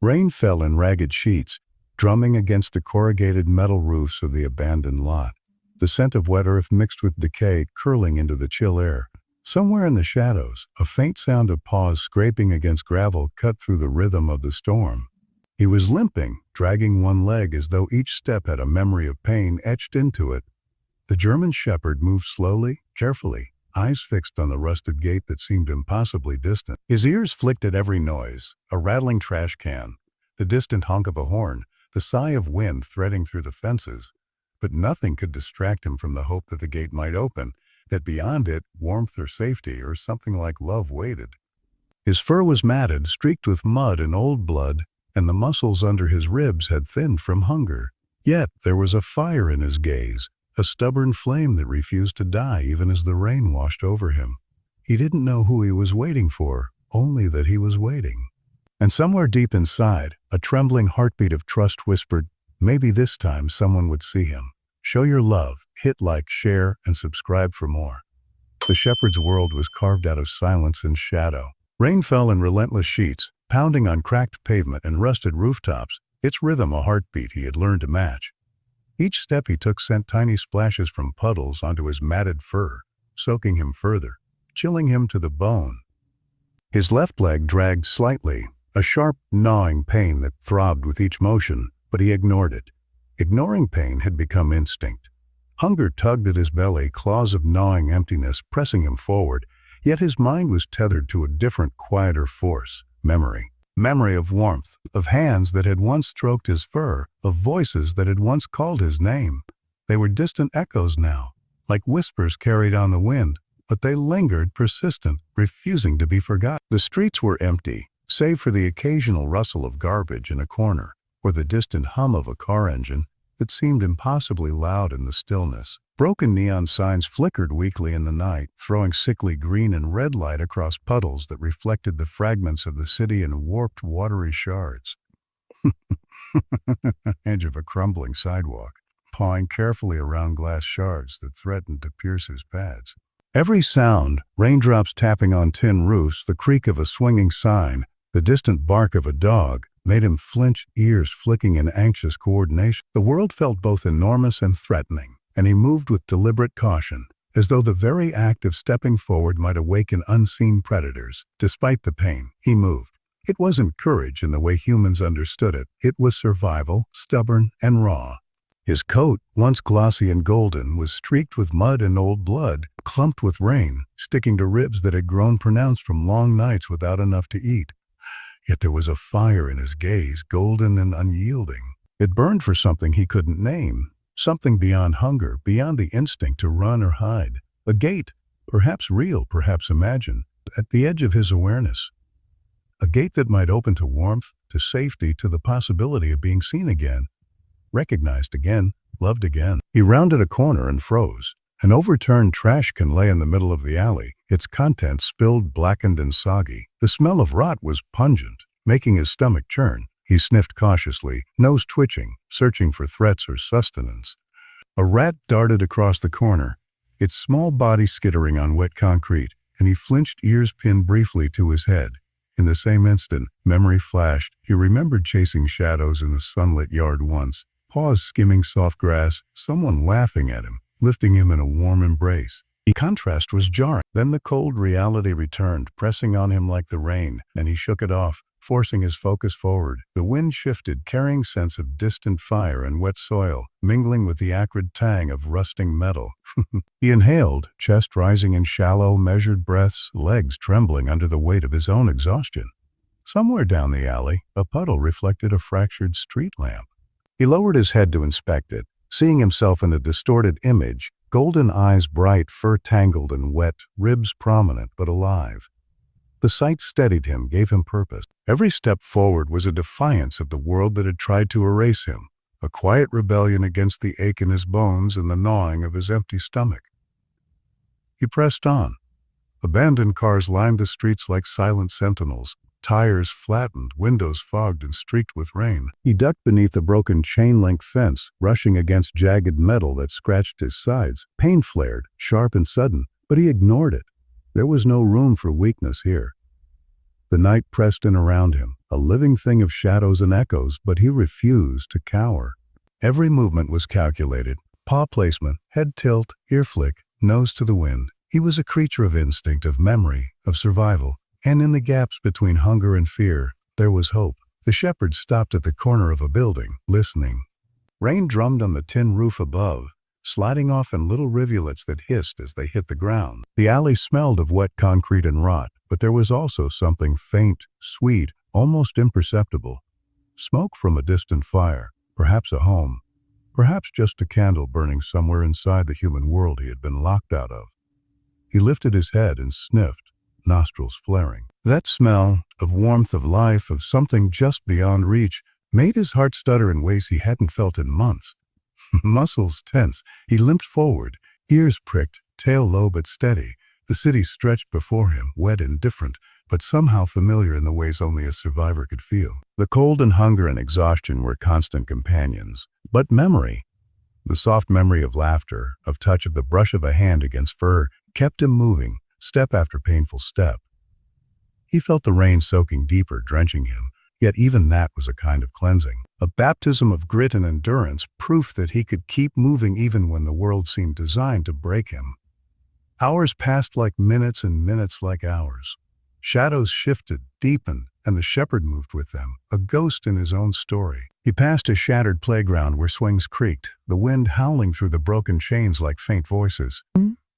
Rain fell in ragged sheets, drumming against the corrugated metal roofs of the abandoned lot. The scent of wet earth mixed with decay curling into the chill air. Somewhere in the shadows, a faint sound of paws scraping against gravel cut through the rhythm of the storm. He was limping, dragging one leg as though each step had a memory of pain etched into it. The German shepherd moved slowly, carefully, eyes fixed on the rusted gate that seemed impossibly distant. His ears flicked at every noise, a rattling trash can, the distant honk of a horn, the sigh of wind threading through the fences. But nothing could distract him from the hope that the gate might open, that beyond it, warmth or safety or something like love waited. His fur was matted, streaked with mud and old blood, and the muscles under his ribs had thinned from hunger. Yet there was a fire in his gaze, a stubborn flame that refused to die even as the rain washed over him. He didn't know who he was waiting for, only that he was waiting. And somewhere deep inside, a trembling heartbeat of trust whispered, maybe this time someone would see him. Show your love, hit like, share, and subscribe for more. The shepherd's world was carved out of silence and shadow. Rain fell in relentless sheets, pounding on cracked pavement and rusted rooftops, its rhythm a heartbeat he had learned to match. Each step he took sent tiny splashes from puddles onto his matted fur, soaking him further, chilling him to the bone. His left leg dragged slightly, a sharp, gnawing pain that throbbed with each motion, but he ignored it. Ignoring pain had become instinct. Hunger tugged at his belly, claws of gnawing emptiness pressing him forward, yet his mind was tethered to a different, quieter force, memory. Memory of warmth, of hands that had once stroked his fur, of voices that had once called his name. They were distant echoes now, like whispers carried on the wind, but they lingered, persistent, refusing to be forgotten. The streets were empty, save for the occasional rustle of garbage in a corner, or the distant hum of a car engine that seemed impossibly loud in the stillness. Broken neon signs flickered weakly in the night, throwing sickly green and red light across puddles that reflected the fragments of the city in warped, watery shards. Edge of a crumbling sidewalk, pawing carefully around glass shards that threatened to pierce his pads. Every sound, raindrops tapping on tin roofs, the creak of a swinging sign, the distant bark of a dog, made him flinch, ears flicking in anxious coordination. The world felt both enormous and threatening, and he moved with deliberate caution, as though the very act of stepping forward might awaken unseen predators. Despite the pain, he moved. It wasn't courage in the way humans understood it. It was survival, stubborn and raw. His coat, once glossy and golden, was streaked with mud and old blood, clumped with rain, sticking to ribs that had grown pronounced from long nights without enough to eat. Yet there was a fire in his gaze, golden and unyielding. It burned for something he couldn't name. Something beyond hunger, beyond the instinct to run or hide. A gate, perhaps real, perhaps imagined, at the edge of his awareness. A gate that might open to warmth, to safety, to the possibility of being seen again, recognized again, loved again. He rounded a corner and froze. An overturned trash can lay in the middle of the alley, its contents spilled, blackened and soggy. The smell of rot was pungent, making his stomach churn. He sniffed cautiously, nose twitching, searching for threats or sustenance. A rat darted across the corner, its small body skittering on wet concrete, and he flinched, ears pinned briefly to his head. In the same instant, memory flashed. He remembered chasing shadows in the sunlit yard once, paws skimming soft grass, someone laughing at him, lifting him in a warm embrace. The contrast was jarring. Then the cold reality returned, pressing on him like the rain, and he shook it off, forcing his focus forward. The wind shifted, carrying scents of distant fire and wet soil, mingling with the acrid tang of rusting metal. He inhaled, chest rising in shallow, measured breaths, legs trembling under the weight of his own exhaustion. Somewhere down the alley, a puddle reflected a fractured street lamp. He lowered his head to inspect it, seeing himself in a distorted image, golden eyes bright, fur tangled and wet, ribs prominent but alive. The sight steadied him, gave him purpose. Every step forward was a defiance of the world that had tried to erase him, a quiet rebellion against the ache in his bones and the gnawing of his empty stomach. He pressed on. Abandoned cars lined the streets like silent sentinels, tires flattened, windows fogged and streaked with rain. He ducked beneath a broken chain-link fence, rushing against jagged metal that scratched his sides. Pain flared, sharp and sudden, but he ignored it. There was no room for weakness here. The night pressed in around him, a living thing of shadows and echoes, but he refused to cower. Every movement was calculated. Paw placement, head tilt, ear flick, nose to the wind. He was a creature of instinct, of memory, of survival. And in the gaps between hunger and fear, there was hope. The shepherd stopped at the corner of a building, listening. Rain drummed on the tin roof above, sliding off in little rivulets that hissed as they hit the ground. The alley smelled of wet concrete and rot, but there was also something faint, sweet, almost imperceptible. Smoke from a distant fire, perhaps a home, perhaps just a candle burning somewhere inside the human world he had been locked out of. He lifted his head and sniffed, nostrils flaring. That smell, of warmth, of life, of something just beyond reach, made his heart stutter in ways he hadn't felt in months. Muscles tense, he limped forward, ears pricked, tail low but steady. The city stretched before him, wet and different, but somehow familiar in the ways only a survivor could feel. The cold and hunger and exhaustion were constant companions. But memory, the soft memory of laughter, of touch, of the brush of a hand against fur, kept him moving, step after painful step. He felt the rain soaking deeper, drenching him, yet even that was a kind of cleansing. A baptism of grit and endurance, proof that he could keep moving even when the world seemed designed to break him. Hours passed like minutes and minutes like hours. Shadows shifted, deepened, and the shepherd moved with them, a ghost in his own story. He passed a shattered playground where swings creaked, the wind howling through the broken chains like faint voices.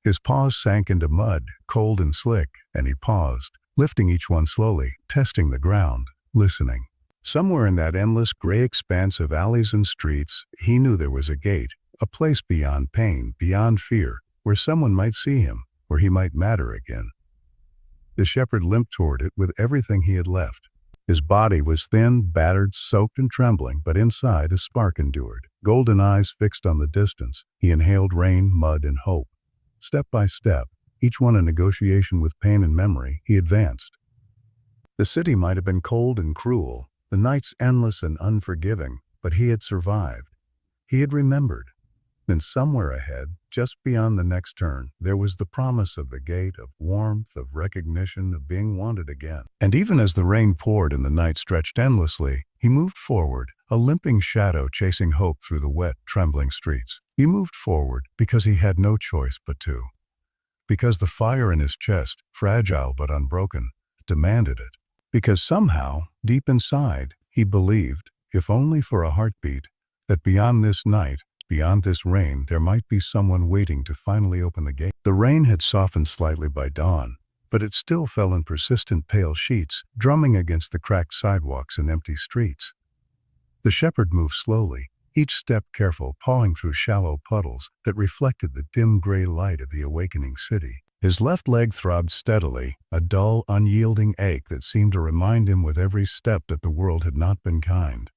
His paws sank into mud, cold and slick, and he paused, lifting each one slowly, testing the ground, listening. Somewhere in that endless gray expanse of alleys and streets, he knew there was a gate, a place beyond pain, beyond fear, where someone might see him, where he might matter again. The shepherd limped toward it with everything he had left. His body was thin, battered, soaked and trembling, but inside a spark endured. Golden eyes fixed on the distance, he inhaled rain, mud, and hope. Step by step, each one a negotiation with pain and memory, he advanced. The city might have been cold and cruel, the nights endless and unforgiving, but he had survived. He had remembered. Then somewhere ahead, just beyond the next turn, there was the promise of the gate, of warmth, of recognition, of being wanted again. And even as the rain poured and the night stretched endlessly, he moved forward, a limping shadow chasing hope through the wet, trembling streets. He moved forward because he had no choice but to. Because the fire in his chest, fragile but unbroken, demanded it. Because somehow, deep inside, he believed, if only for a heartbeat, that beyond this night, beyond this rain, there might be someone waiting to finally open the gate. The rain had softened slightly by dawn, but it still fell in persistent pale sheets, drumming against the cracked sidewalks and empty streets. The shepherd moved slowly, each step careful, pawing through shallow puddles that reflected the dim gray light of the awakening city. His left leg throbbed steadily, a dull, unyielding ache that seemed to remind him with every step that the world had not been kind.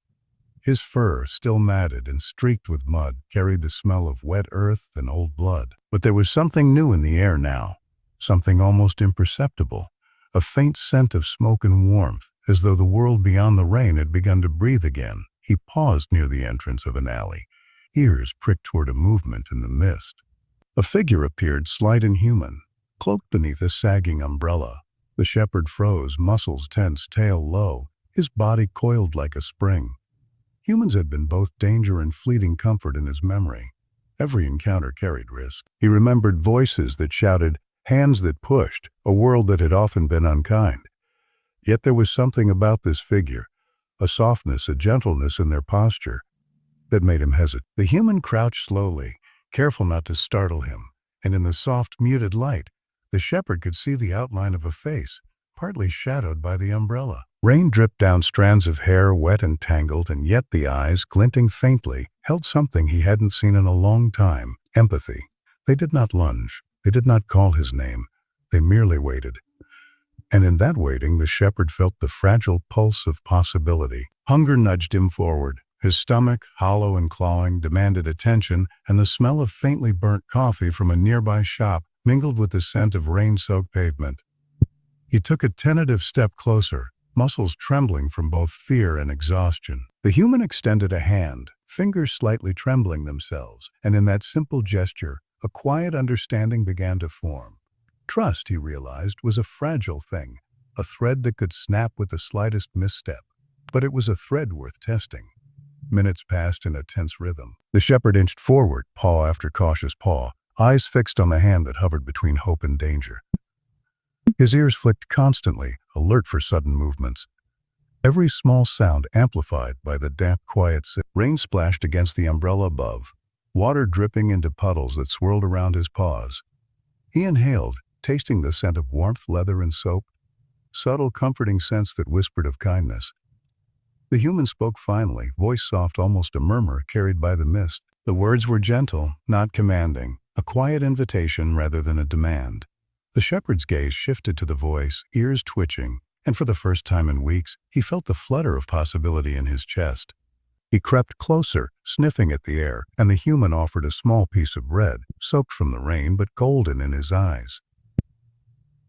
His fur, still matted and streaked with mud, carried the smell of wet earth and old blood. But there was something new in the air now, something almost imperceptible, a faint scent of smoke and warmth, as though the world beyond the rain had begun to breathe again. He paused near the entrance of an alley, ears pricked toward a movement in the mist. A figure appeared, slight and human, cloaked beneath a sagging umbrella. The shepherd froze, muscles tense, tail low, his body coiled like a spring. Humans had been both danger and fleeting comfort in his memory. Every encounter carried risk. He remembered voices that shouted, hands that pushed, a world that had often been unkind. Yet there was something about this figure, a softness, a gentleness in their posture, that made him hesitate. The human crouched slowly, careful not to startle him, and in the soft, muted light, the shepherd could see the outline of a face, partly shadowed by the umbrella. Rain dripped down strands of hair, wet and tangled, and yet the eyes, glinting faintly, held something he hadn't seen in a long time, empathy. They did not lunge. They did not call his name. They merely waited. And in that waiting, the shepherd felt the fragile pulse of possibility. Hunger nudged him forward. His stomach, hollow and clawing, demanded attention, and the smell of faintly burnt coffee from a nearby shop mingled with the scent of rain-soaked pavement. He took a tentative step closer, muscles trembling from both fear and exhaustion. The human extended a hand, fingers slightly trembling themselves, and in that simple gesture, a quiet understanding began to form. Trust, he realized, was a fragile thing, a thread that could snap with the slightest misstep. but it was a thread worth testing. Minutes passed in a tense rhythm. The shepherd inched forward, paw after cautious paw, eyes fixed on the hand that hovered between hope and danger. His ears flicked constantly, alert for sudden movements. Every small sound amplified by the damp, quiet rain splashed against the umbrella above, water dripping into puddles that swirled around his paws. He inhaled, tasting the scent of warmth, leather, and soap, subtle, comforting scents that whispered of kindness. The human spoke finally, voice soft, almost a murmur carried by the mist. The words were gentle, not commanding, a quiet invitation rather than a demand. The shepherd's gaze shifted to the voice, ears twitching, and for the first time in weeks, he felt the flutter of possibility in his chest. He crept closer, sniffing at the air, and the human offered a small piece of bread, soaked from the rain but golden in his eyes.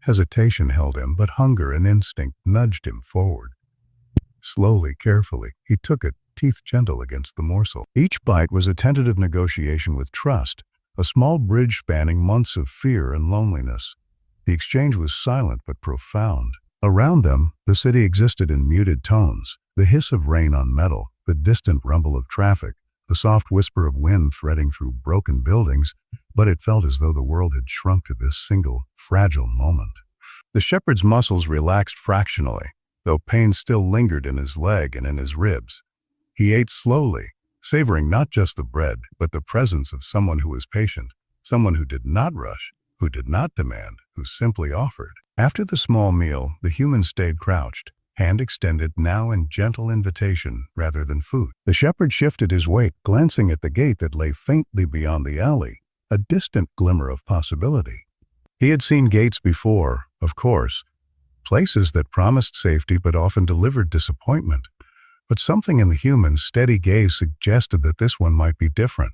Hesitation held him, but hunger and instinct nudged him forward. Slowly, carefully, he took it, teeth gentle against the morsel. Each bite was a tentative negotiation with trust, a small bridge spanning months of fear and loneliness. The exchange was silent but profound. Around them, the city existed in muted tones, the hiss of rain on metal, the distant rumble of traffic, the soft whisper of wind threading through broken buildings, but it felt as though the world had shrunk to this single, fragile moment. The shepherd's muscles relaxed fractionally, though pain still lingered in his leg and in his ribs. He ate slowly, savoring not just the bread, but the presence of someone who was patient, someone who did not rush, who did not demand, who simply offered. After the small meal, the human stayed crouched, hand extended now in gentle invitation rather than food. The shepherd shifted his weight, glancing at the gate that lay faintly beyond the alley, a distant glimmer of possibility. He had seen gates before, of course, places that promised safety but often delivered disappointment. But something in the human's steady gaze suggested that this one might be different.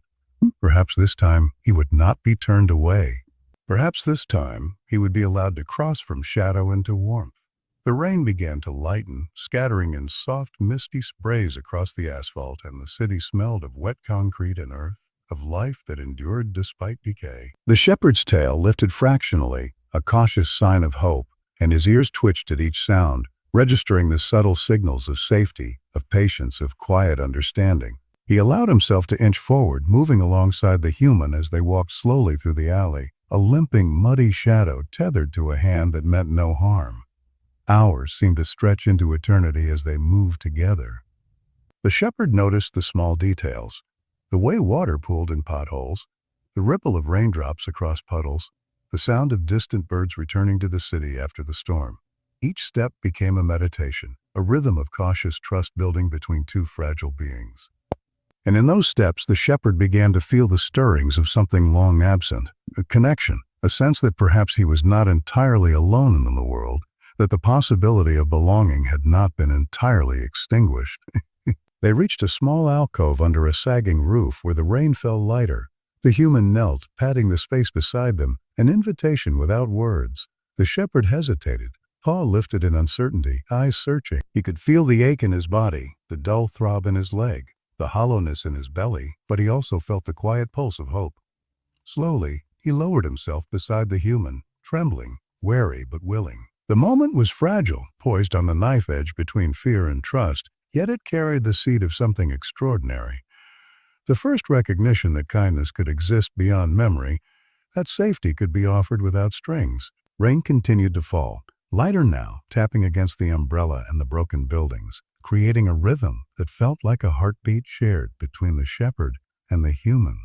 Perhaps this time he would not be turned away. Perhaps this time he would be allowed to cross from shadow into warmth. The rain began to lighten, scattering in soft, misty sprays across the asphalt, and the city smelled of wet concrete and earth, of life that endured despite decay. The shepherd's tail lifted fractionally, a cautious sign of hope, and his ears twitched at each sound, registering the subtle signals of safety, of patience, of quiet understanding. He allowed himself to inch forward, moving alongside the human as they walked slowly through the alley, a limping, muddy shadow tethered to a hand that meant no harm. Hours seemed to stretch into eternity as they moved together. The shepherd noticed the small details, the way water pooled in potholes, the ripple of raindrops across puddles, the sound of distant birds returning to the city after the storm. Each step became a meditation, a rhythm of cautious trust building between two fragile beings. And in those steps, the shepherd began to feel the stirrings of something long absent, a connection, a sense that perhaps he was not entirely alone in the world, that the possibility of belonging had not been entirely extinguished. They reached a small alcove under a sagging roof where the rain fell lighter. The human knelt, patting the space beside them, an invitation without words. The shepherd hesitated, paw lifted in uncertainty, eyes searching. He could feel the ache in his body, the dull throb in his leg, the hollowness in his belly, but he also felt the quiet pulse of hope. Slowly, he lowered himself beside the human, trembling, wary but willing. The moment was fragile, poised on the knife edge between fear and trust, yet it carried the seed of something extraordinary. The first recognition that kindness could exist beyond memory, that safety could be offered without strings. Rain continued to fall, lighter now, tapping against the umbrella and the broken buildings, creating a rhythm that felt like a heartbeat shared between the shepherd and the human.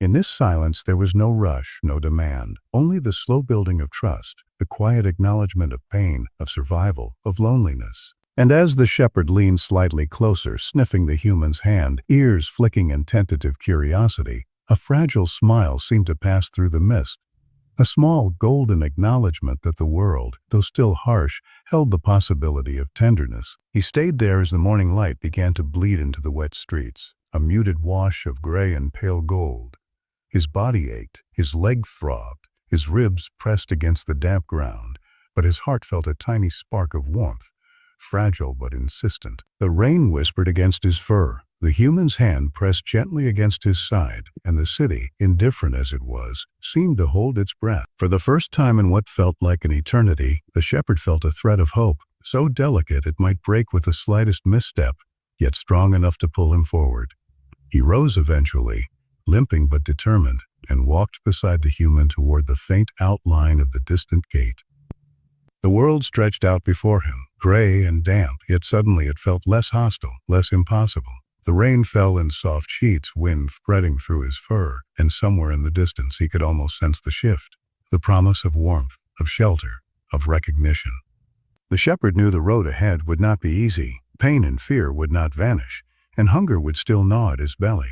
In this silence there was no rush, no demand, only the slow building of trust, the quiet acknowledgement of pain, of survival, of loneliness. And as the shepherd leaned slightly closer, sniffing the human's hand, ears flicking in tentative curiosity, a fragile smile seemed to pass through the mist, a small golden acknowledgement that the world, though still harsh, held the possibility of tenderness. He stayed there as the morning light began to bleed into the wet streets, a muted wash of gray and pale gold. His body ached, his leg throbbed, his ribs pressed against the damp ground, but his heart felt a tiny spark of warmth, fragile but insistent. The rain whispered against his fur, the human's hand pressed gently against his side, and the city, indifferent as it was, seemed to hold its breath. For the first time in what felt like an eternity, the shepherd felt a thread of hope, so delicate it might break with the slightest misstep, yet strong enough to pull him forward. He rose eventually, limping but determined, and walked beside the human toward the faint outline of the distant gate. The world stretched out before him, gray and damp, yet suddenly it felt less hostile, less impossible. The rain fell in soft sheets, wind spreading through his fur, and somewhere in the distance he could almost sense the shift, the promise of warmth, of shelter, of recognition. The shepherd knew the road ahead would not be easy, pain and fear would not vanish, and hunger would still gnaw at his belly.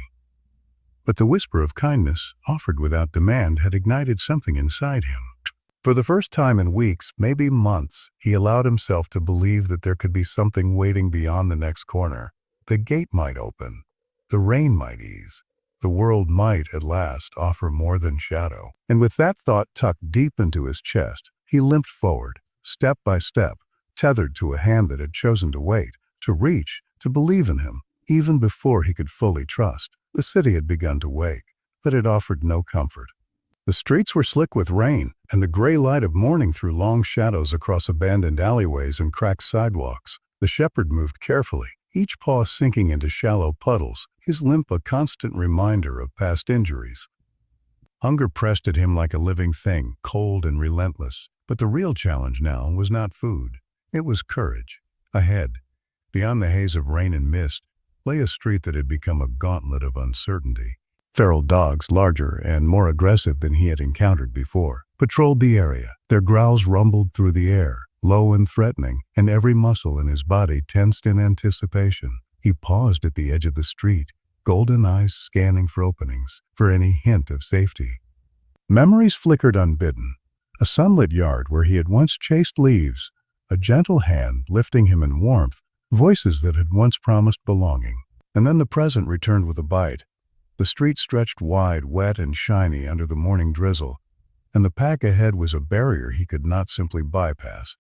But the whisper of kindness, offered without demand, had ignited something inside him. For the first time in weeks, maybe months, he allowed himself to believe that there could be something waiting beyond the next corner. The gate might open. The rain might ease. The world might, at last, offer more than shadow. And with that thought tucked deep into his chest, he limped forward, step by step, tethered to a hand that had chosen to wait, to reach, to believe in him, even before he could fully trust. The city had begun to wake, but it offered no comfort. The streets were slick with rain, and the gray light of morning threw long shadows across abandoned alleyways and cracked sidewalks. The shepherd moved carefully, each paw sinking into shallow puddles, his limp a constant reminder of past injuries. Hunger pressed at him like a living thing, cold and relentless. But the real challenge now was not food. It was courage. Ahead, beyond the haze of rain and mist, lay a street that had become a gauntlet of uncertainty. Feral dogs, larger and more aggressive than he had encountered before, patrolled the area. Their growls rumbled through the air, low and threatening, and every muscle in his body tensed in anticipation. He paused at the edge of the street, golden eyes scanning for openings, for any hint of safety. Memories flickered unbidden. A sunlit yard where he had once chased leaves, a gentle hand lifting him in warmth, voices that had once promised belonging. And then the present returned with a bite. The street stretched wide, wet and shiny under the morning drizzle, and the pack ahead was a barrier he could not simply bypass.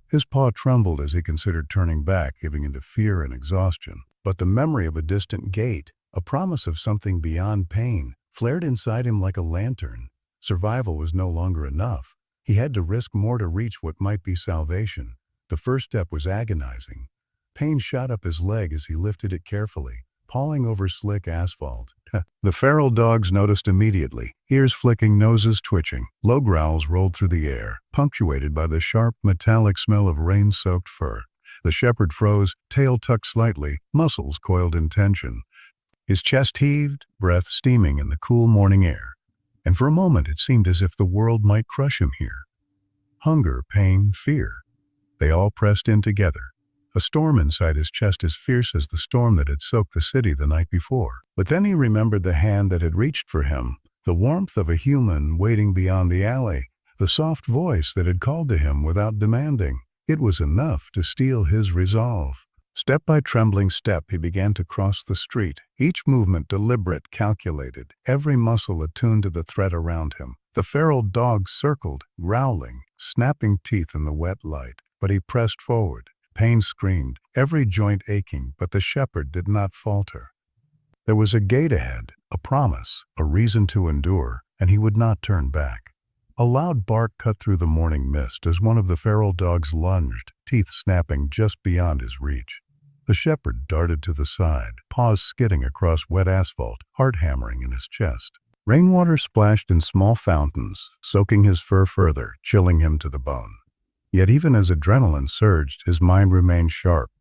His paw trembled as he considered turning back, giving into fear and exhaustion. But the memory of a distant gate, a promise of something beyond pain, flared inside him like a lantern. Survival was no longer enough. He had to risk more to reach what might be salvation. The first step was agonizing. Pain shot up his leg as he lifted it carefully, pawing over slick asphalt. The feral dogs noticed immediately, ears flicking, noses twitching. Low growls rolled through the air, punctuated by the sharp, metallic smell of rain-soaked fur. The shepherd froze, tail tucked slightly, muscles coiled in tension. His chest heaved, breath steaming in the cool morning air. And for a moment it seemed as if the world might crush him here. Hunger, pain, fear. They all pressed in together. A storm inside his chest as fierce as the storm that had soaked the city the night before. But then he remembered the hand that had reached for him, the warmth of a human waiting beyond the alley, the soft voice that had called to him without demanding. It was enough to steel his resolve. Step by trembling step, he began to cross the street, each movement deliberate, calculated, every muscle attuned to the threat around him. The feral dogs circled, growling, snapping teeth in the wet light. But he pressed forward. Pain screamed, every joint aching, but the shepherd did not falter. There was a gate ahead, a promise, a reason to endure, and he would not turn back. A loud bark cut through the morning mist as one of the feral dogs lunged, teeth snapping just beyond his reach. The shepherd darted to the side, paws skidding across wet asphalt, heart hammering in his chest. Rainwater splashed in small fountains, soaking his fur further, chilling him to the bone. Yet even as adrenaline surged, his mind remained sharp.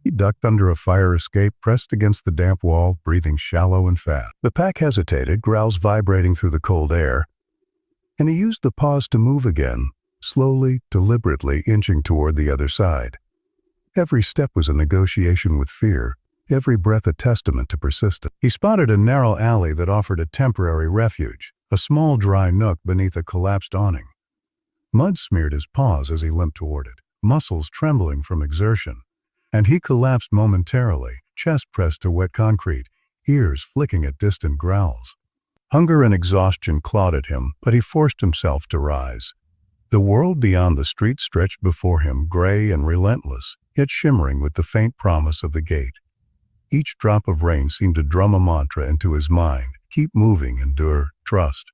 He ducked under a fire escape, pressed against the damp wall, breathing shallow and fast. The pack hesitated, growls vibrating through the cold air, and he used the pause to move again, slowly, deliberately inching toward the other side. Every step was a negotiation with fear, every breath a testament to persistence. He spotted a narrow alley that offered a temporary refuge, a small dry nook beneath a collapsed awning. Mud smeared his paws as he limped toward it, muscles trembling from exertion, and he collapsed momentarily, chest pressed to wet concrete, ears flicking at distant growls. Hunger and exhaustion clawed at him, but he forced himself to rise. The world beyond the street stretched before him, gray and relentless, yet shimmering with the faint promise of the gate. Each drop of rain seemed to drum a mantra into his mind: keep moving, endure, trust.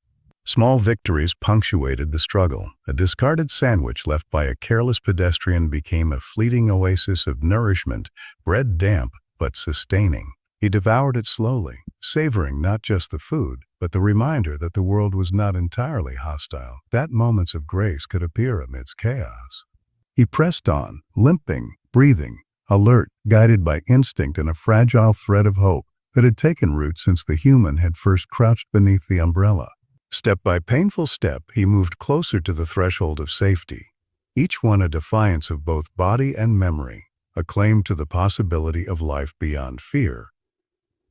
Small victories punctuated the struggle. A discarded sandwich left by a careless pedestrian became a fleeting oasis of nourishment, bread damp but sustaining. He devoured it slowly, savoring not just the food, but the reminder that the world was not entirely hostile, that moments of grace could appear amidst chaos. He pressed on, limping, breathing, alert, guided by instinct and a fragile thread of hope that had taken root since the human had first crouched beneath the umbrella. Step by painful step, he moved closer to the threshold of safety, each one a defiance of both body and memory, a claim to the possibility of life beyond fear.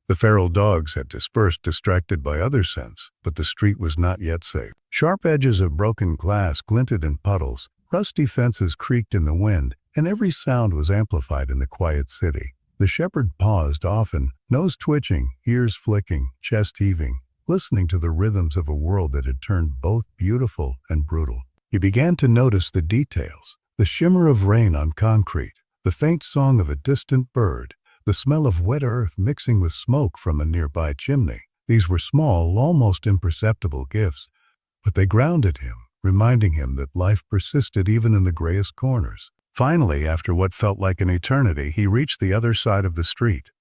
The feral dogs had dispersed, distracted by other scents, but the street was not yet safe. Sharp edges of broken glass glinted in puddles, rusty fences creaked in the wind, and every sound was amplified in the quiet city. The shepherd paused often, nose twitching, ears flicking, chest heaving, listening to the rhythms of a world that had turned both beautiful and brutal. He began to notice the details, the shimmer of rain on concrete, the faint song of a distant bird, the smell of wet earth mixing with smoke from a nearby chimney. These were small, almost imperceptible gifts, but they grounded him, reminding him that life persisted even in the grayest corners. Finally, after what felt like an eternity, he reached the other side of the street.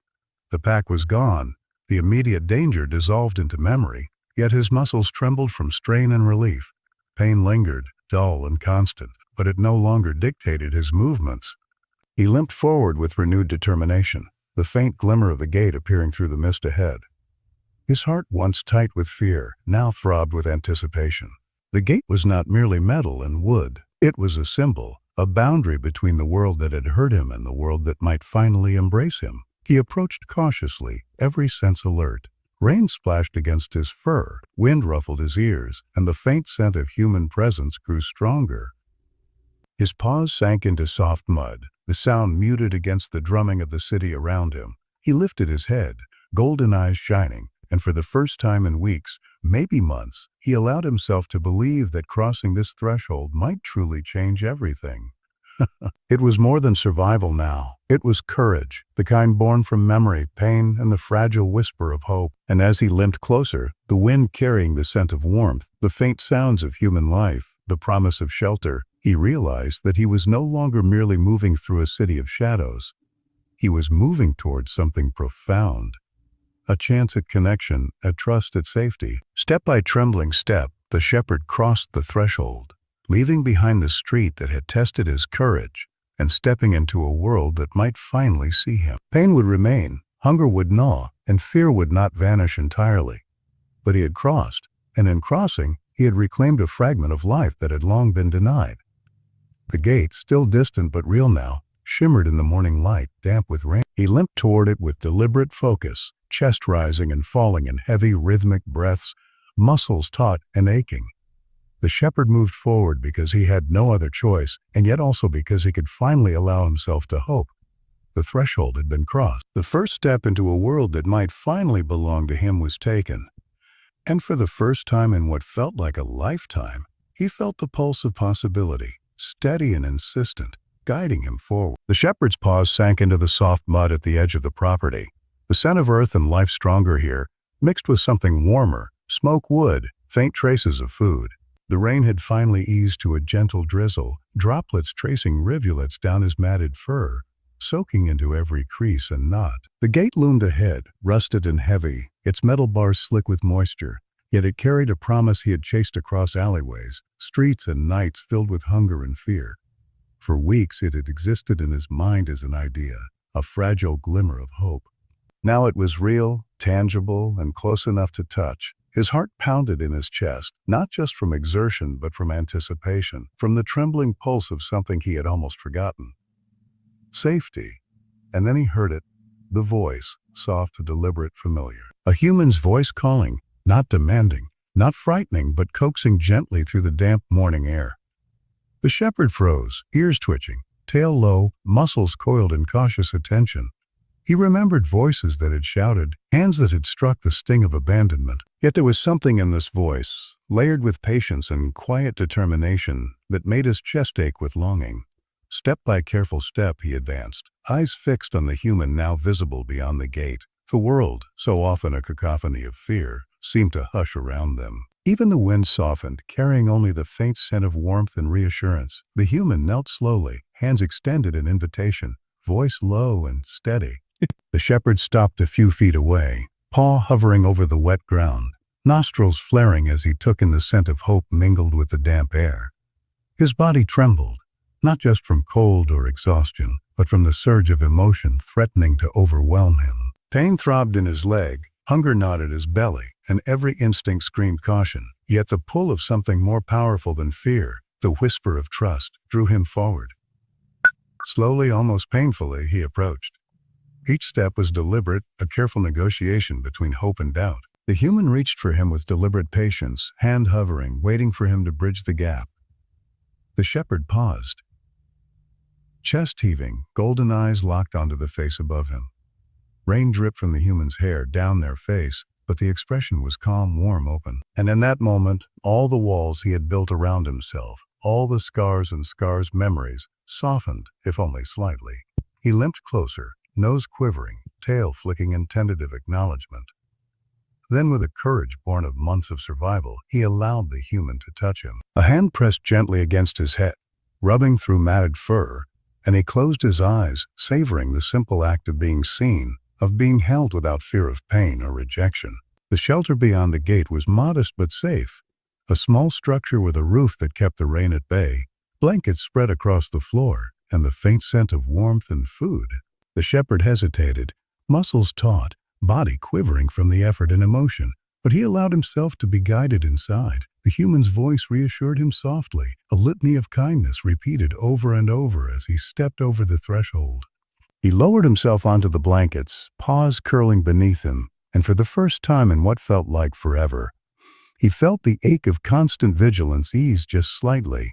The pack was gone, the immediate danger dissolved into memory, yet his muscles trembled from strain and relief. Pain lingered, dull and constant, but it no longer dictated his movements. He limped forward with renewed determination, the faint glimmer of the gate appearing through the mist ahead. His heart, once tight with fear, now throbbed with anticipation. The gate was not merely metal and wood. It was a symbol, a boundary between the world that had hurt him and the world that might finally embrace him. He approached cautiously, every sense alert. Rain splashed against his fur, wind ruffled his ears, and the faint scent of human presence grew stronger. His paws sank into soft mud, the sound muted against the drumming of the city around him. He lifted his head, golden eyes shining, and for the first time in weeks, maybe months, he allowed himself to believe that crossing this threshold might truly change everything. It was more than survival now. It was courage, the kind born from memory, pain, and the fragile whisper of hope. And as he limped closer, the wind carrying the scent of warmth, the faint sounds of human life, the promise of shelter, he realized that he was no longer merely moving through a city of shadows. He was moving towards something profound. A chance at connection, a trust at safety. Step by trembling step, the shepherd crossed the threshold, leaving behind the street that had tested his courage and stepping into a world that might finally see him. Pain would remain, hunger would gnaw, and fear would not vanish entirely. But he had crossed, and in crossing, he had reclaimed a fragment of life that had long been denied. The gate, still distant but real now, shimmered in the morning light, damp with rain. He limped toward it with deliberate focus, chest rising and falling in heavy, rhythmic breaths, muscles taut and aching. The shepherd moved forward because he had no other choice, and yet also because he could finally allow himself to hope. The threshold had been crossed. The first step into a world that might finally belong to him was taken. And for the first time in what felt like a lifetime, he felt the pulse of possibility, steady and insistent, guiding him forward. The shepherd's paws sank into the soft mud at the edge of the property. The scent of earth and life stronger here, mixed with something warmer, smoke wood, faint traces of food. The rain had finally eased to a gentle drizzle, droplets tracing rivulets down his matted fur, soaking into every crease and knot. The gate loomed ahead, rusted and heavy, its metal bars slick with moisture, yet it carried a promise he had chased across alleyways, streets and nights filled with hunger and fear. For weeks it had existed in his mind as an idea, a fragile glimmer of hope. Now it was real, tangible, and close enough to touch. His heart pounded in his chest, not just from exertion but from anticipation, from the trembling pulse of something he had almost forgotten. Safety. And then he heard it, the voice, soft, deliberate, familiar. A human's voice calling, not demanding, not frightening, but coaxing gently through the damp morning air. The shepherd froze, ears twitching, tail low, muscles coiled in cautious attention. He remembered voices that had shouted, hands that had struck the sting of abandonment. Yet there was something in this voice, layered with patience and quiet determination, that made his chest ache with longing. Step by careful step he advanced, eyes fixed on the human now visible beyond the gate. The world, so often a cacophony of fear, seemed to hush around them. Even the wind softened, carrying only the faint scent of warmth and reassurance. The human knelt slowly, hands extended in invitation, voice low and steady. The shepherd stopped a few feet away, paw hovering over the wet ground, nostrils flaring as he took in the scent of hope mingled with the damp air. His body trembled, not just from cold or exhaustion, but from the surge of emotion threatening to overwhelm him. Pain throbbed in his leg, hunger gnawed at his belly, and every instinct screamed caution. Yet the pull of something more powerful than fear, the whisper of trust, drew him forward. Slowly, almost painfully, he approached. Each step was deliberate, a careful negotiation between hope and doubt. The human reached for him with deliberate patience, hand hovering, waiting for him to bridge the gap. The shepherd paused. Chest heaving, golden eyes locked onto the face above him. Rain dripped from the human's hair down their face, but the expression was calm, warm, open. And in that moment, all the walls he had built around himself, all the scars and scars' memories, softened, if only slightly. He limped closer, nose quivering, tail flicking in tentative acknowledgement. Then, with a courage born of months of survival, he allowed the human to touch him. A hand pressed gently against his head, rubbing through matted fur, and he closed his eyes, savoring the simple act of being seen, of being held without fear of pain or rejection. The shelter beyond the gate was modest but safe, a small structure with a roof that kept the rain at bay, blankets spread across the floor, and the faint scent of warmth and food. The shepherd hesitated, muscles taut, body quivering from the effort and emotion, but he allowed himself to be guided inside. The human's voice reassured him softly, a litany of kindness repeated over and over as he stepped over the threshold. He lowered himself onto the blankets, paws curling beneath him, and for the first time in what felt like forever, he felt the ache of constant vigilance ease just slightly.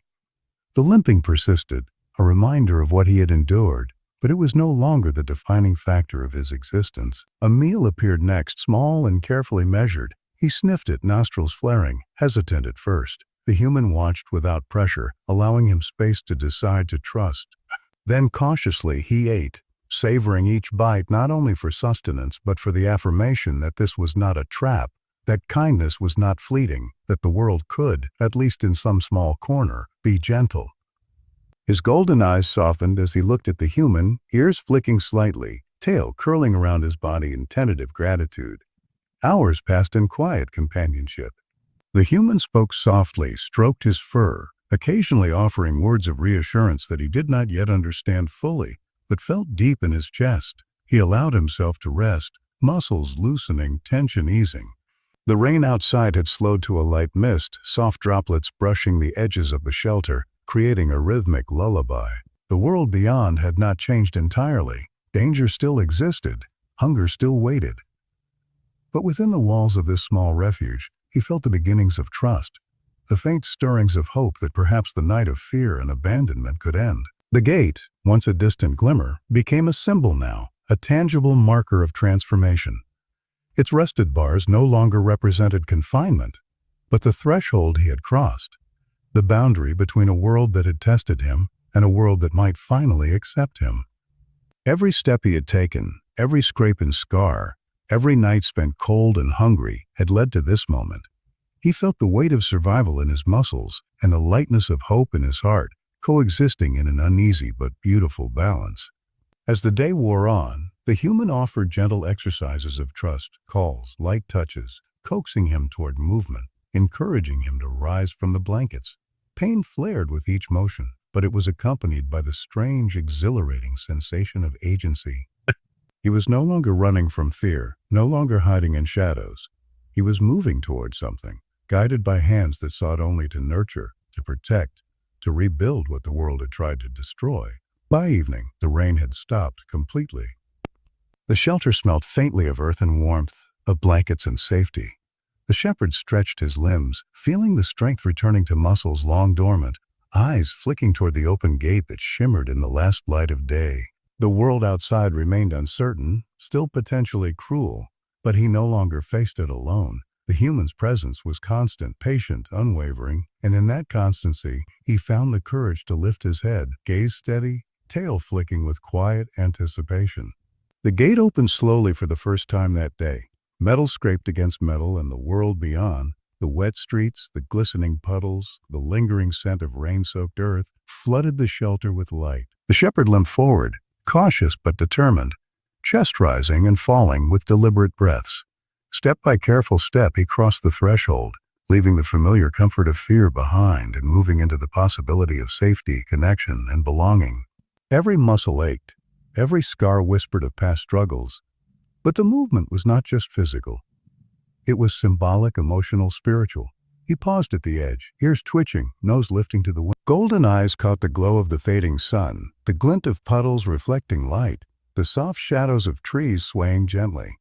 The limping persisted, a reminder of what he had endured, but it was no longer the defining factor of his existence. A meal appeared next, small and carefully measured. He sniffed it, nostrils flaring, hesitant at first. The human watched without pressure, allowing him space to decide to trust. Then cautiously he ate, savoring each bite not only for sustenance but for the affirmation that this was not a trap, that kindness was not fleeting, that the world could, at least in some small corner, be gentle. His golden eyes softened as he looked at the human, ears flicking slightly, tail curling around his body in tentative gratitude. Hours passed in quiet companionship. The human spoke softly, stroked his fur, occasionally offering words of reassurance that he did not yet understand fully, but felt deep in his chest. He allowed himself to rest, muscles loosening, tension easing. The rain outside had slowed to a light mist, soft droplets brushing the edges of the shelter, creating a rhythmic lullaby. The world beyond had not changed entirely. Danger still existed. Hunger still waited. But within the walls of this small refuge, he felt the beginnings of trust, the faint stirrings of hope that perhaps the night of fear and abandonment could end. The gate, once a distant glimmer, became a symbol now, a tangible marker of transformation. Its rusted bars no longer represented confinement, but the threshold he had crossed, the boundary between a world that had tested him and a world that might finally accept him. Every step he had taken, every scrape and scar, every night spent cold and hungry had led to this moment. He felt the weight of survival in his muscles and the lightness of hope in his heart, coexisting in an uneasy but beautiful balance. As the day wore on, the human offered gentle exercises of trust, calls, light touches, coaxing him toward movement, encouraging him to rise from the blankets. Pain flared with each motion, but it was accompanied by the strange, exhilarating sensation of agency. He was no longer running from fear, no longer hiding in shadows. He was moving toward something, guided by hands that sought only to nurture, to protect, to rebuild what the world had tried to destroy. By evening, the rain had stopped completely. The shelter smelled faintly of earth and warmth, of blankets and safety. The shepherd stretched his limbs, feeling the strength returning to muscles long dormant, eyes flicking toward the open gate that shimmered in the last light of day. The world outside remained uncertain, still potentially cruel, but he no longer faced it alone. The human's presence was constant, patient, unwavering, and in that constancy, he found the courage to lift his head, gaze steady, tail flicking with quiet anticipation. The gate opened slowly for the first time that day. Metal scraped against metal, and the world beyond, The wet streets, the glistening puddles, the lingering scent of rain-soaked earth flooded the shelter with light. The shepherd limped forward, cautious but determined, chest rising and falling with deliberate breaths. Step by careful step, he crossed the threshold, leaving the familiar comfort of fear behind and moving into the possibility of safety, connection, and belonging. Every muscle ached, every scar whispered of past struggles, but the movement was not just physical. It was symbolic, emotional, spiritual. He paused at the edge, ears twitching, nose lifting to the wind. Golden eyes caught the glow of the fading sun, the glint of puddles reflecting light, the soft shadows of trees swaying gently.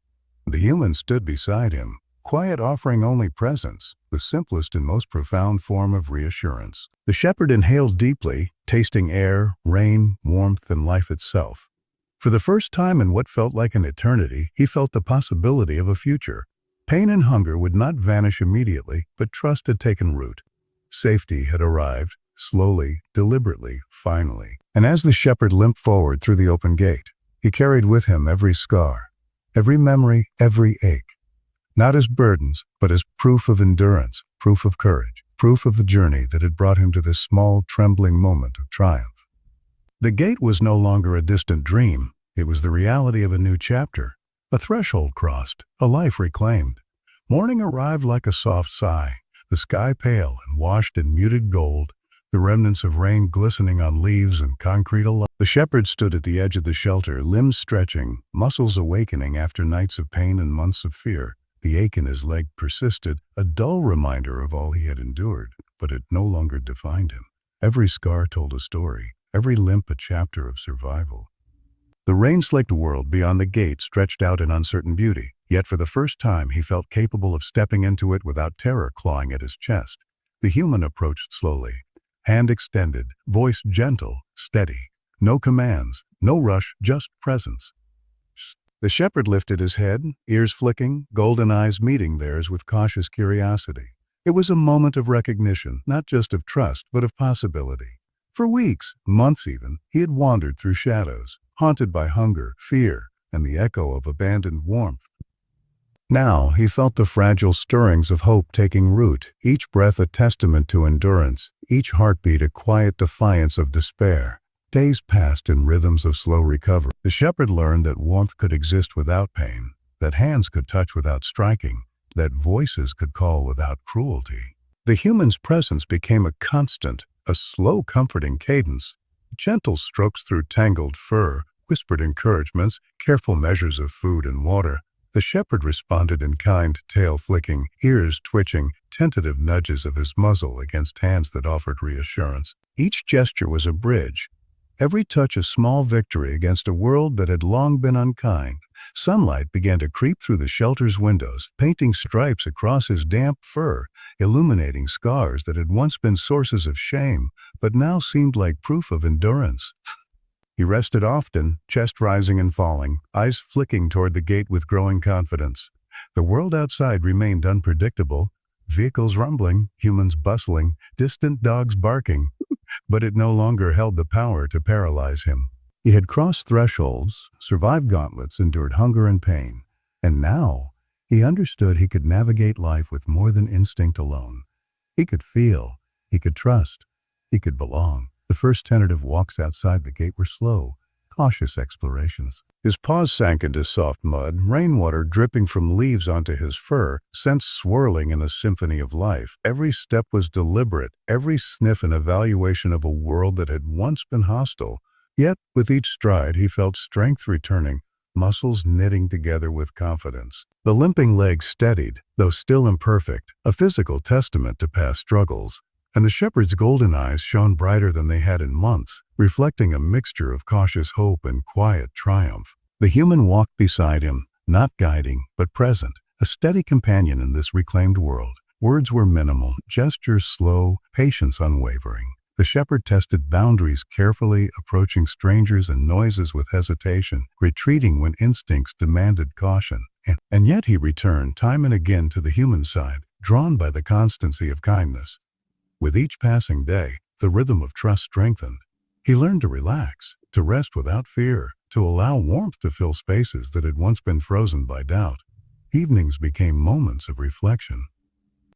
The human stood beside him, quiet, offering only presence, the simplest and most profound form of reassurance. The shepherd inhaled deeply, tasting air, rain, warmth, and life itself. For the first time in what felt like an eternity, he felt the possibility of a future. Pain and hunger would not vanish immediately, but trust had taken root. Safety had arrived, slowly, deliberately, finally. And as the shepherd limped forward through the open gate, he carried with him every scar, every memory, every ache. Not as burdens, but as proof of endurance, proof of courage, proof of the journey that had brought him to this small, trembling moment of triumph. The gate was no longer a distant dream. It was the reality of a new chapter, a threshold crossed, a life reclaimed. Morning arrived like a soft sigh, the sky pale and washed in muted gold, the remnants of rain glistening on leaves and concrete alike. The shepherd stood at the edge of the shelter, limbs stretching, muscles awakening after nights of pain and months of fear. The ache in his leg persisted, a dull reminder of all he had endured, but it no longer defined him. Every scar told a story, every limp a chapter of survival. The rain-slicked world beyond the gate stretched out in uncertain beauty, yet for the first time he felt capable of stepping into it without terror clawing at his chest. The human approached slowly, hand extended, voice gentle, steady. No commands, no rush, just presence. The shepherd lifted his head, ears flicking, golden eyes meeting theirs with cautious curiosity. It was a moment of recognition, not just of trust, but of possibility. For weeks, months even, he had wandered through shadows, haunted by hunger, fear, and the echo of abandoned warmth. Now he felt the fragile stirrings of hope taking root, each breath a testament to endurance, each heartbeat a quiet defiance of despair. Days passed in rhythms of slow recovery. The shepherd learned that warmth could exist without pain, that hands could touch without striking, that voices could call without cruelty. The human's presence became a constant, a slow, comforting cadence. Gentle strokes through tangled fur, whispered encouragements, careful measures of food and water. The shepherd responded in kind, tail flicking, ears twitching, tentative nudges of his muzzle against hands that offered reassurance. Each gesture was a bridge, every touch a small victory against a world that had long been unkind. Sunlight began to creep through the shelter's windows, painting stripes across his damp fur, illuminating scars that had once been sources of shame, but now seemed like proof of endurance. He rested often, chest rising and falling, eyes flicking toward the gate with growing confidence. The world outside remained unpredictable, vehicles rumbling, humans bustling, distant dogs barking, but it no longer held the power to paralyze him. He had crossed thresholds, survived gauntlets, endured hunger and pain, and now he understood he could navigate life with more than instinct alone. He could feel, he could trust, he could belong. The first tentative walks outside the gate were slow, cautious explorations. His paws sank into soft mud, rainwater dripping from leaves onto his fur, scents swirling in a symphony of life. Every step was deliberate, every sniff an evaluation of a world that had once been hostile. Yet, with each stride, he felt strength returning, muscles knitting together with confidence. The limping legs steadied, though still imperfect, a physical testament to past struggles. And the shepherd's golden eyes shone brighter than they had in months, reflecting a mixture of cautious hope and quiet triumph. The human walked beside him, not guiding, but present, a steady companion in this reclaimed world. Words were minimal, gestures slow, patience unwavering. The shepherd tested boundaries carefully, approaching strangers and noises with hesitation, retreating when instincts demanded caution. And yet he returned time and again to the human side, drawn by the constancy of kindness. With each passing day, the rhythm of trust strengthened. He learned to relax, to rest without fear, to allow warmth to fill spaces that had once been frozen by doubt. Evenings became moments of reflection.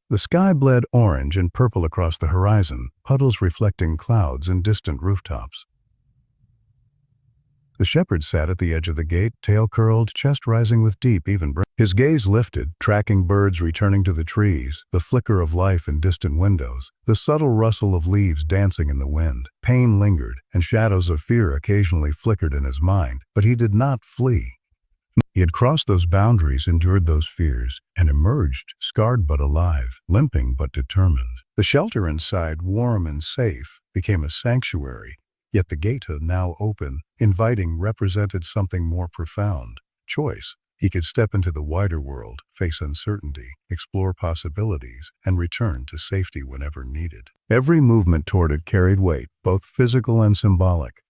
The sky bled orange and purple across the horizon, puddles reflecting clouds and distant rooftops. The shepherd sat at the edge of the gate, tail curled, chest rising with deep, even breath. His gaze lifted, tracking birds returning to the trees, the flicker of life in distant windows, the subtle rustle of leaves dancing in the wind. Pain lingered, and shadows of fear occasionally flickered in his mind, but he did not flee. He had crossed those boundaries, endured those fears, and emerged, scarred but alive, limping but determined. The shelter inside, warm and safe, became a sanctuary, yet the gate, now open, inviting, represented something more profound. Choice. He could step into the wider world, face uncertainty, explore possibilities, and return to safety whenever needed. Every movement toward it carried weight, both physical and symbolic.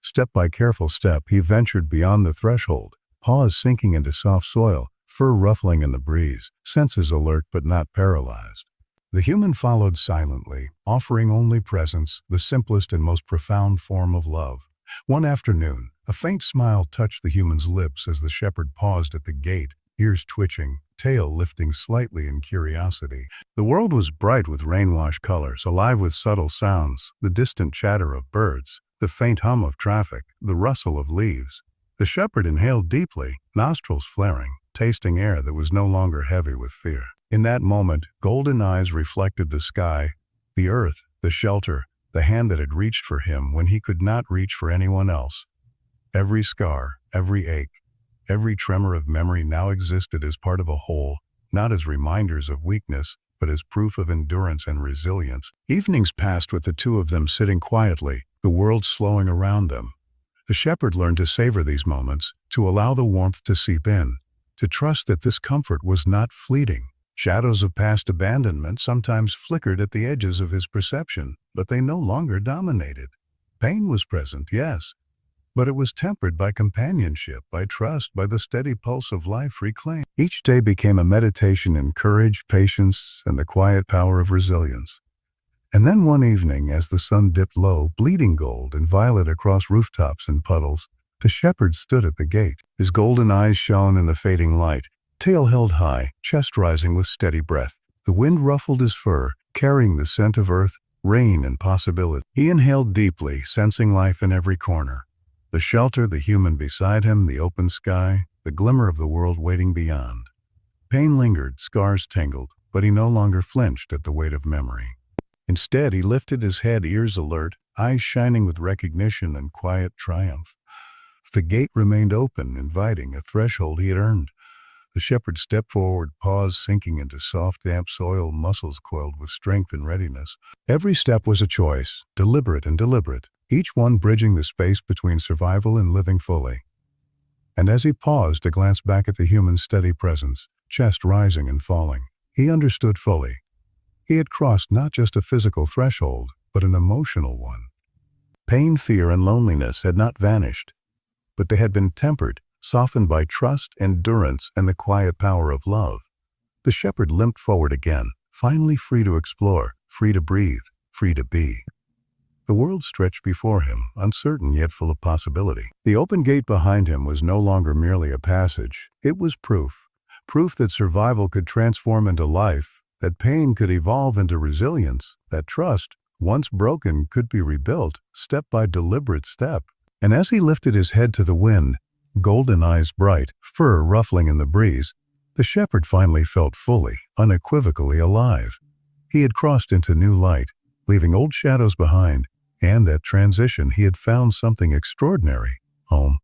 Step by careful step, he ventured beyond the threshold, paws sinking into soft soil, fur ruffling in the breeze, senses alert but not paralyzed. The human followed silently, offering only presence, the simplest and most profound form of love. One afternoon, a faint smile touched the human's lips as the shepherd paused at the gate, ears twitching, tail lifting slightly in curiosity. The world was bright with rain-washed colors, alive with subtle sounds, the distant chatter of birds, the faint hum of traffic, the rustle of leaves. The shepherd inhaled deeply, nostrils flaring, tasting air that was no longer heavy with fear. In that moment, golden eyes reflected the sky, the earth, the shelter, the hand that had reached for him when he could not reach for anyone else. Every scar, every ache, every tremor of memory now existed as part of a whole, not as reminders of weakness, but as proof of endurance and resilience. Evenings passed with the two of them sitting quietly, the world slowing around them. The shepherd learned to savor these moments, to allow the warmth to seep in, to trust that this comfort was not fleeting. Shadows of past abandonment sometimes flickered at the edges of his perception, but they no longer dominated. Pain was present, yes, but it was tempered by companionship, by trust, by the steady pulse of life reclaimed. Each day became a meditation in courage, patience, and the quiet power of resilience. And then one evening, as the sun dipped low, bleeding gold and violet across rooftops and puddles, the shepherd stood at the gate. His golden eyes shone in the fading light, tail held high, chest rising with steady breath. The wind ruffled his fur, carrying the scent of earth, rain, and possibility. He inhaled deeply, sensing life in every corner. The shelter, the human beside him, the open sky, the glimmer of the world waiting beyond. Pain lingered, scars tangled, but he no longer flinched at the weight of memory. Instead, he lifted his head, ears alert, eyes shining with recognition and quiet triumph. The gate remained open, inviting, a threshold he had earned. The shepherd stepped forward, paws sinking into soft, damp soil, muscles coiled with strength and readiness. Every step was a choice, deliberate and deliberate, each one bridging the space between survival and living fully. And as he paused to glance back at the human's steady presence, chest rising and falling, he understood fully. He had crossed not just a physical threshold, but an emotional one. Pain, fear, and loneliness had not vanished, but they had been tempered, softened by trust, endurance, and the quiet power of love. The shepherd limped forward again, finally free to explore, free to breathe, free to be. The world stretched before him, uncertain yet full of possibility. The open gate behind him was no longer merely a passage. It was proof that survival could transform into life, that pain could evolve into resilience, that trust, once broken, could be rebuilt, step by deliberate step. And as he lifted his head to the wind, golden eyes bright, fur ruffling in the breeze, the shepherd finally felt fully, unequivocally alive. He had crossed into new light, leaving old shadows behind, and at transition he had found something extraordinary: home.